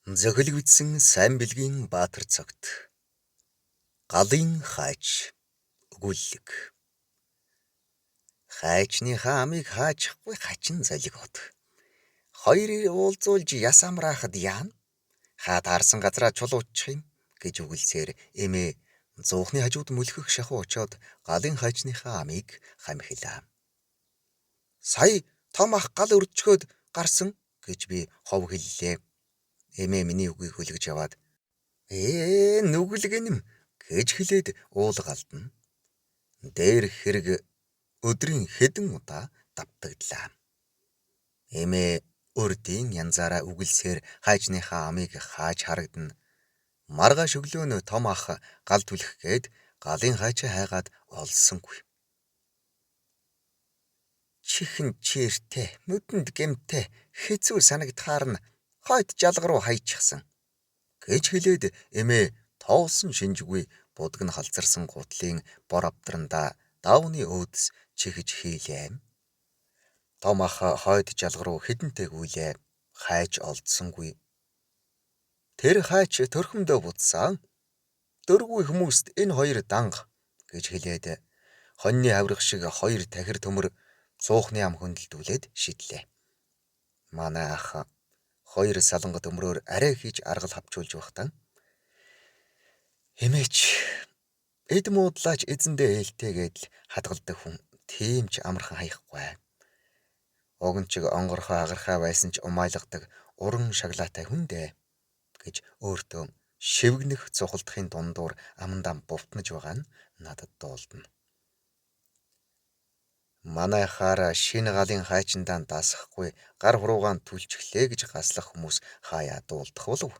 Зохилогдсон сайн бэлгийн баатар цагт галын хайч өгүүлэг. Хайчныхаа амийг хаачихгүй хачин залгиуд. Хоёрыг уулзуулж яс амраахад яана. Хаа таарсан газраа чулуучих юм гэж үгэлсээр эмээ зуухны хажууд мөлхөх шахуу очоод галын хайчныхаа амийг хамхилаа. Сая том ах гал өрчгөөд гарсан гэж би хов хэллээ. Эмээ миний үгийг хүлгэж аваад нүгэлгэнэм гэж хэлээд уулгалдана. Дээр хэрэг өдрийн хэдэн удаа давтагдлаа. Эмээ урдийн янзаараа үгэлсээр хайчныхаа амийг хааж харагдана. Маргааш өглөөнөө том ах гал түлхэх гээд галын хайчаа хайгаад олсонгүй. Чихэн чиртэй, нүдэнд гэмтэй, хэцүү санагдахаар нь хойд жалга руу хаячихсан гэж хэлээд эмээ тоолсон шинжгүй будг нь халзарсан гутлын бор авдрандаа давны өөдөс чихэж хийлээ. Том ах хойд жалга руу хэдэнтэй гүйлээ хайж олдсонгүй. Тэр хайч төрхөмдөө буцсан. Дөрвгүй хүмүүст энэ хоёр данга гэж хэлээд хоньны авирах шиг хоёр тахир төмөр цуухны ам хөндлөлдүүлээд шидлээ. Манай ах хоёр саланга төмрөөр арай хийж аргал хавчуулж байхдаа эмээч эд муудлаач эзэндээ ээлтэйгээд л хадгалдаг хүн тийм ч амархан хаяхгүй. Огончиг онгорхоо агархаа байсан ч умайлгадаг уран шаглаатай хүн дээ гэж өөртөө шивгнэх цухалдахын дундуур амандаа бувтнаж байгаа нь надад дуулдана. Манай хаараа шинэ галын хайчиндаа дасахгүй гар хуруугаан түлчглээ гэж гаслах хүмүүс хаяа дуулдах болов.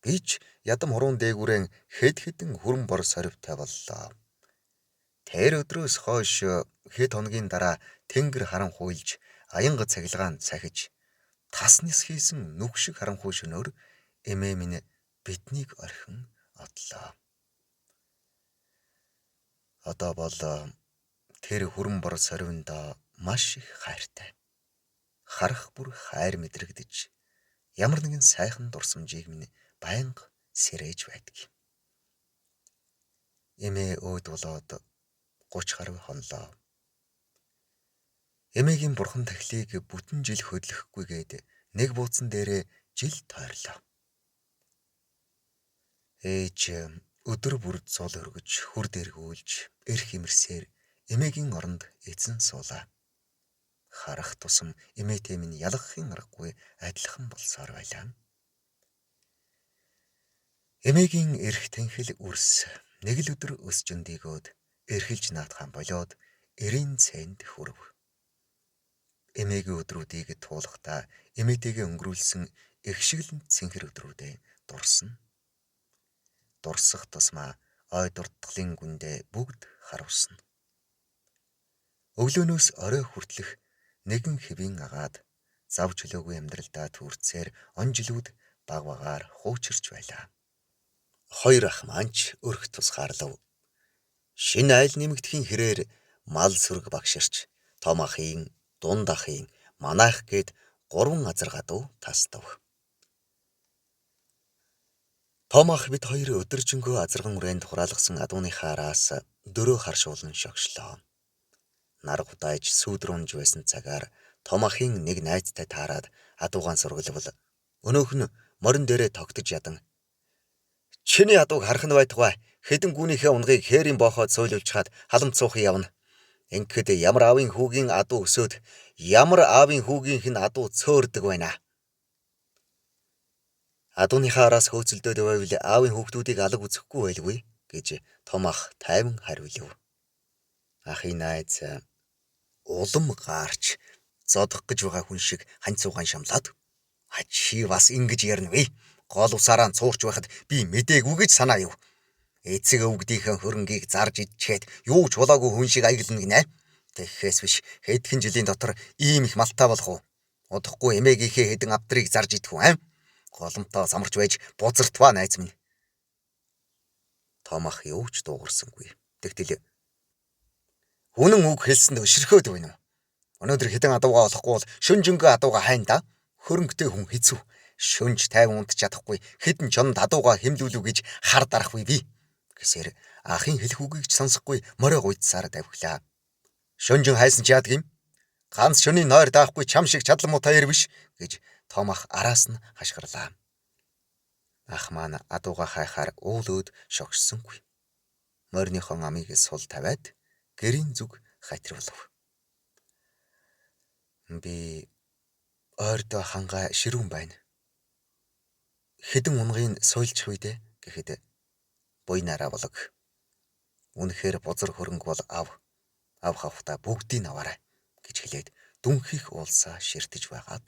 Би ч ядам хуруун дээгүүрэн хэд хэдэн хүрэн бор сорвтой боллоо. Тэр өдрөөс хойш хэд хоногийн дараа тэнгэр харанхуйлж аянга цахилгаан цахиж таснис хийсэн нүх шиг харанхуй шөнөөр эмээ минь биднийг орхин одлоо. Одоо бол тэр хүрэн бор сорвиндоо маш их хайртай. Харах бүр хайр мэдрэгдэж ямар нэгэн сайхан дурсамжийг минь байнга сэрээж байдаг. Эмээ өөд болоод 30 гаруй хонлоо. Эмээгийн бурхан тахлыг бүтэн жил хөдлөхгүйгээд нэг бууцан дээрээ жил тойрлоо. Ээж өдөр бүр цол өргөж хүр дэргүүлж эрх имэрсээр эмээгийн оронд эзэн суулаа. Харах тусам эмээтэй минь ялгахын аргагүй адилхан болсоор байлаа. Эмээгийн эрх танхил үрс нэг л өдөр өсч өндийгөөд эрхэлж наадхан болоод 90 цент хүрв. Эмээгийн өдрүүдийг туулахдаа эмээтэйгээ өнгөрүүлсэн ихшиглэнт цэнхэр өдрүүдээ дурсна. Дурсах тусмаа ой дуртгалын гүндээ бүгд харуулсна. Өглөөнөөс орой хүртэлх нэгэн хэвийн агаад зав чөлөөгүй амьдралдаа түүрцээр он жилүүд баг багаар хуучирч байлаа. Хоёр ах манч өрх тусгаарлав. Шинэ айл нэмэгдэхийн хэрээр мал сүрэг багширч том ахын, дунд ахын, манайх гээд 3 азаргадуу тастав. Том ах бид хоёр өдөржингөө азарган үрээнд хураалгасан адууныхаа араас дөрөө харшуулан шогшлоо. Нар гудайж сүйдрунж байсан цагаар том ахын нэг найзтай таарад адуугаан сургалвал өнөөх нь морин дээрээ тогтож ядан. Чиний адууг харах нь байтугай хэдэн гүнийхээ унгыг хээрийн боохоод сөйлөвчхад халамт суухан явна. Ингээд ямар аавын хүүгийн адуу өсөөд ямар аавын хүүгийнх нь адуу цөөрдөг байна. Адууныхаа араас хөөцөлдөөд байвал аавын хүүхдүүдийг алга үзэхгүй байлгүй гэж том ах тайван хариулв. Ахын найз улам гаарч зодох гэж байгаа хүн шиг ханьцуугаан шамлаад чи бас ингэж ярина вэ? Гол усаараа цуурч байхад би мэдээгүй гэж санаа юу? Эцэг өвгдийнхээ хөрөнгийг зарж идчихэд юу ч болоогүй хүн шиг аяглана гинэ. Тэгэхээс биш хэдхэн жилийн дотор ийм их малтаа болох уу? Удахгүй эмээгийнхээ хэдэн авдрыг зарж идэх үү? Голомтоо самарч байж бузартваа найз минь. Том ах юу ч дуугарсангүй. Тэгтэл үнэн үг хэлсэнд өшрөхөөд байна уу? Өнөөдөр хэдэн адуугаа олохгүй бол шөнжөнгөө адуугаа хайна да. Хөрөнгөтэй хүн хэцүү. шөнж тайван унтж чадахгүй хэдэн чонд адууга хэмлүүлүү гэж хар дарахгүй би. Гэсээр ахын хэлэх үгийг ч сонсохгүй морой гуйцсаар давхилаа. Шөнжин хайсан ч яадаг юм? Ганц шөнийн нойр даахгүй чам шиг чадал муутай биш гэж том ах араас нь хашгирлаа. Ах маань адууга хайхаар уулөөд шогшсонгүй. Морьныхон амийг сул тавиад гэрийн зүг хатривлав. Би ойрдоо хангаа ширүүн байна. Хэдэн унгийн суйлчих үедээ гэхэд буйнаараа болог. Үнэхээр бузар хөрөнгө бол ав хавтаа бүгдийг аваарай гэж хэлээд дүнхих уулсаа ширтэж байгаад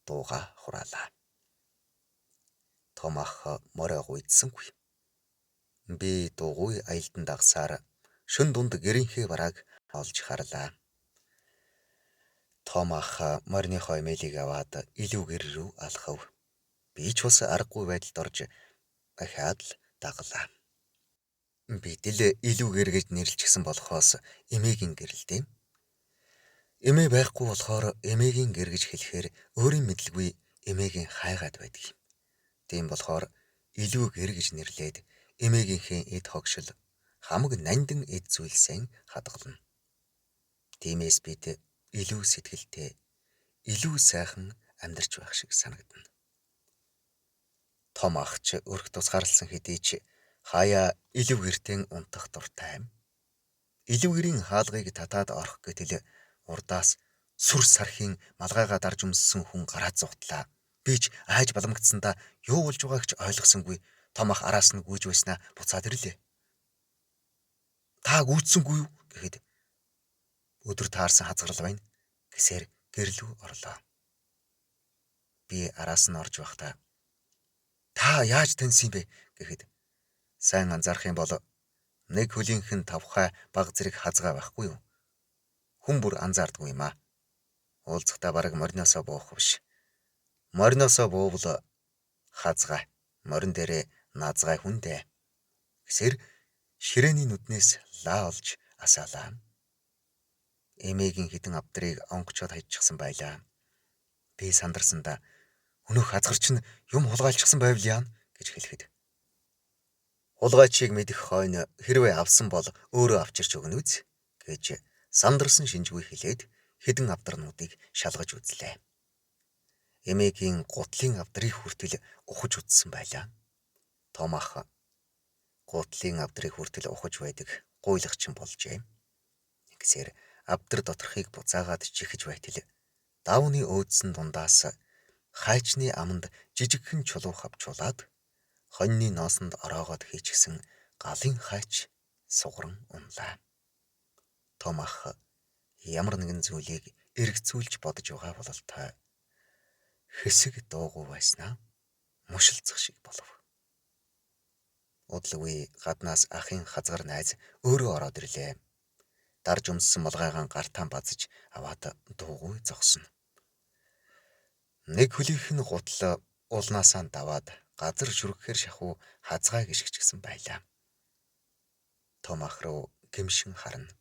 дууга хураалаа. Том ах морой гуйдсангүй. Би дуугүй аялдан дагсаар шөн дунд гэрийнхээ барааг олж харлаа. Том ах морьныхоо эмээлийг аваад илүү гэр рүү алхав. Би ч бас аргагүй байдалд орж ахаад л даглаа. Бидэл илүү гэр гэж нэрлэчихсэн болохоос эмээгийн гэрэлтэй. Эмээ байхгүй болохоор эмээгийн гэр гэж хэлэхээр өөрийн мэдлгүй эмээгийн хайгаад байдаг юм. Тийм болохоор илүү гэр гэж нэрлээд эмээгийнхээ эд хогшил хамаг нандин эд зүйлсээ хадгална. Тиймээс бид илүү сэтгэлтэй, илүү сайхан амьдарч байх шиг санагдана. Том ах ч өрх тусгаарлсан хэдий ч хаяа илүү гэртэн унтах дуртай. Илүү гэрийн хаалгыг татаад орох гэтэл урдаас сүр сархийн малгайгаа дарж өмссөн хүн гараад зугтлаа. Би ч айж баламгдсандаа юу болж байгааг ч ойлгосонгүй. Том ах араас нь гүйж байснаа буцаад ирлээ. Та гүйцсэнгүй юу гэхэд өдөр таарсан хазгарал байна гэсээр гэрлүү орлоо. Би араас нь орж байхдаа та яаж таньсан бэ гэхэд сайн анзаарах юм бол нэг хөлийнхэн тавхай баг зэрэг хазгаа байхгүй юу? Хүн бүр анзаардгүй юм аа. Уулзахтаа бараг морьноосоо буух биш. Морьноосоо буувал хазгаа, морин дээрээ наазгай хүндээ. Гэсэр ширээний нүднээс лаа олж асаалаа. Эмээгийн хідэн авдрыг онгочоод хайчихсан байлаа. Би сандарсандаа өнөөх хазгарч нь юм хулгайлчихсан байвал яана гэж хэлэхэд хулгайчийг мэдэх хойно хэрвээ авсан бол өөрөө авчирч өгнө үз гэж сандарсан шинжгүй хэлээд хідэн авдарнуудыг шалгаж үзлээ. Эмээгийн гутлын авдрыг хүртэл ухаж үзсэн байлаа. Том ах гутлын авдрыг хүртэл ухаж байдаг гуйлагч болжээ. Ингэсээр авдар доторхыг буцаагаад чихэж байтал давны өөдсөн дундаас хайчны аманд жижигхэн чулуу хавчуулаад хоньны ноосонд ороогоод хийчихсэн галын хайч сугаран унлаа. Том ах ямар нэгэн зүйлийг эргэцүүлж бодож байгаа бололтой хэсэг дуугүй байснаа мушилцах шиг болов. Удалгүй гаднаас ахын хазгар найз өөрөө ороод ирлээ. Дарж өмссөн малгайгаан гартаан базж аваад дуугүй зогсно. Нэг хөлийнхэн гутал уулнаасаа даваад газар шүргэхээр шахуу хазгай гიშгчсэн байлаа. Том ах руу гэмшин харна.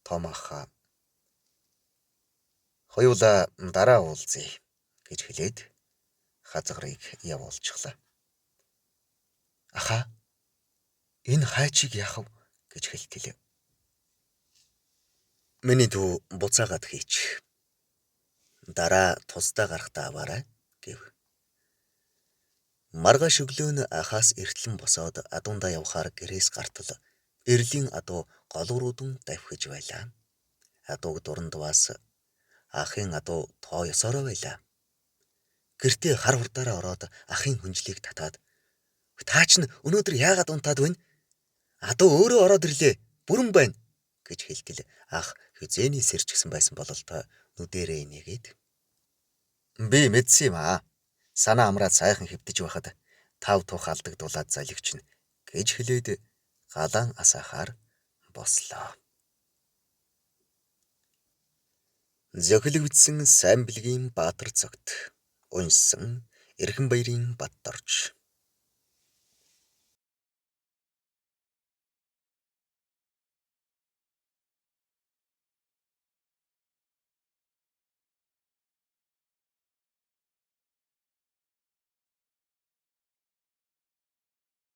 Том ах хоёулаа дараа уулзъя гэж хэлээд хазгарыг явуулчихлаа. Аха энэ хайчийг яах вэ гэж хэлтэлээ. Миний дүү буцаагаад хийч. Дараа тусдаа гарахтаа аваарай гэв. Маргааш өглөө нь ахаас эртлэн босоод адуундаа явхаар гэрээс гартал эрлийн адуу голууруудан давхиж байлаа. Адууг дурандваас ахын адуу тоо ёсороо байлаа. Гэртээ хар хурдаараа ороод ахын хүнжлийг татаад "Таа ч өнөөдөр яагаад унтаад байна? Адуу өөрөө ороод ирлээ. Бүрэн байна" гэж хэлтэл ах хизээний сэрчгсэн байсан бололтой нүдэрээ нэгээд "Би мэдсэн юм аа. Санаа амраад сайхан хэвдэж байхад тав тух алдагдуулаад залгична" гэж хэлээд галаан асаахаар бослоо. Зохилогдсон сайн бэлгийн Баатар цогт уншсан Эрхэнбаярын Баттарч.